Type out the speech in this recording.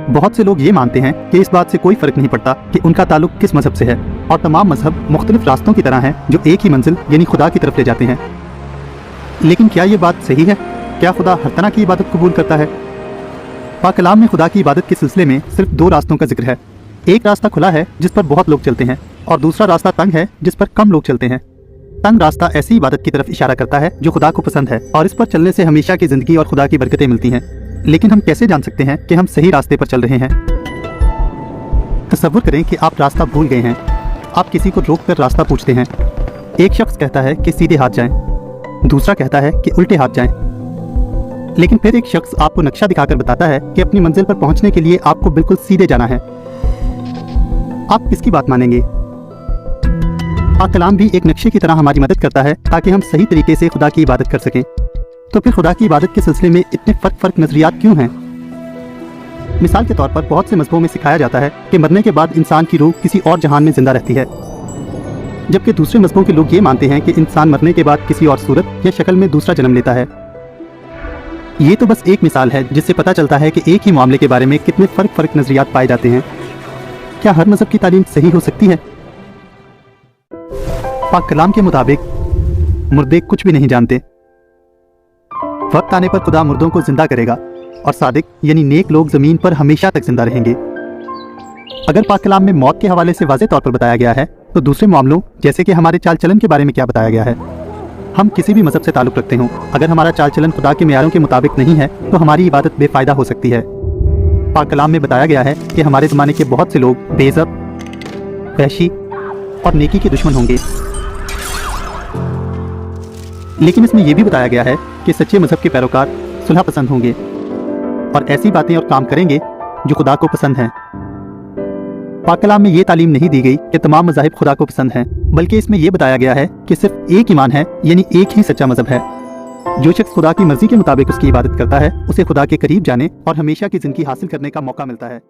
बहुत से लोग ये मानते हैं कि इस बात से कोई फर्क नहीं पड़ता कि उनका ताल्लुक किस मजहब से है और तमाम मजहब मुख्तलिफ रास्तों की तरह हैं जो एक ही मंजिल यानी खुदा की तरफ ले जाते हैं। लेकिन क्या ये बात सही है? क्या खुदा हर तरह की इबादत कबूल करता है? पाक कलाम में खुदा की इबादत के सिलसिले में सिर्फ दो रास्तों का जिक्र है। एक रास्ता खुला है जिस पर बहुत लोग चलते हैं और दूसरा रास्ता तंग है जिस पर कम लोग चलते हैं। तंग रास्ता ऐसी इबादत की तरफ इशारा करता है जो खुदा को पसंद है और इस पर चलने से हमेशा की जिंदगी और खुदा की बरकतें मिलती हैं। लेकिन हम कैसे जान सकते हैं कि हम सही रास्ते पर चल रहे हैं? तसव्वुर करें कि आप रास्ता भूल गए हैं। आप किसी को रोक कर रास्ता पूछते हैं। एक शख्स कहता है कि सीधे हाथ जाएं, दूसरा कहता है कि उल्टे हाथ जाएं। लेकिन फिर एक शख्स आपको नक्शा दिखाकर बताता है कि अपनी मंजिल पर पहुंचने के लिए आपको बिल्कुल सीधे जाना है। आप किसकी बात मानेंगे? पाक कलाम भी एक नक्शे की तरह हमारी मदद करता है ताकि हम सही तरीके से खुदा की इबादत कर सकें। तो फिर खुदा की इबादत के सिलसिले में इतने फर्क नजरियात क्यों हैं? मिसाल के तौर पर बहुत से मजहबों में सिखाया जाता है कि मरने के बाद इंसान की रूह किसी और जहान में जिंदा रहती है, जबकि दूसरे मजहबों के लोग ये मानते हैं कि इंसान मरने के बाद किसी और सूरत या शक्ल में दूसरा जन्म लेता है। ये तो बस एक मिसाल है जिससे पता चलता है कि एक ही मामले के बारे में कितने फर्क नजरियात पाए जाते हैं। क्या हर मजहब की तालीम सही हो सकती है? पाक कलाम के मुताबिक मुर्दे कुछ भी नहीं जानते। वक्त आने पर खुदा मुर्दों को जिंदा करेगा और सादिक यानी नेक लोग जमीन पर हमेशा तक जिंदा रहेंगे। अगर पाक कलाम में मौत के हवाले से वाज़ेह तौर पर बताया गया है तो दूसरे मामलों जैसे कि हमारे चाल चलन के बारे में क्या बताया गया है? हम किसी भी मजहब से ताल्लुक़ रखते हों, अगर हमारा चाल चलन खुदा के मेयारों के मुताबिक नहीं है तो हमारी इबादत बेफ़ायदा हो सकती है। पाक कलाम में बताया गया है कि हमारे ज़माने के बहुत से लोग बेइज्जत, वहशी और नेकी के दुश्मन होंगे। लेकिन इसमें यह भी बताया गया है कि सच्चे मजहब के पैरोकार सुलह पसंद होंगे और ऐसी बातें और काम करेंगे जो खुदा को पसंद हैं। पाक कलाम में ये तालीम नहीं दी गई कि तमाम मज़ाहिब खुदा को पसंद हैं, बल्कि इसमें यह बताया गया है कि सिर्फ एक ईमान है, यानी एक ही सच्चा मजहब है। जो शख्स खुदा की मर्जी के मुताबिक उसकी इबादत करता है उसे खुदा के करीब जाने और हमेशा की जिंदगी हासिल करने का मौका मिलता है।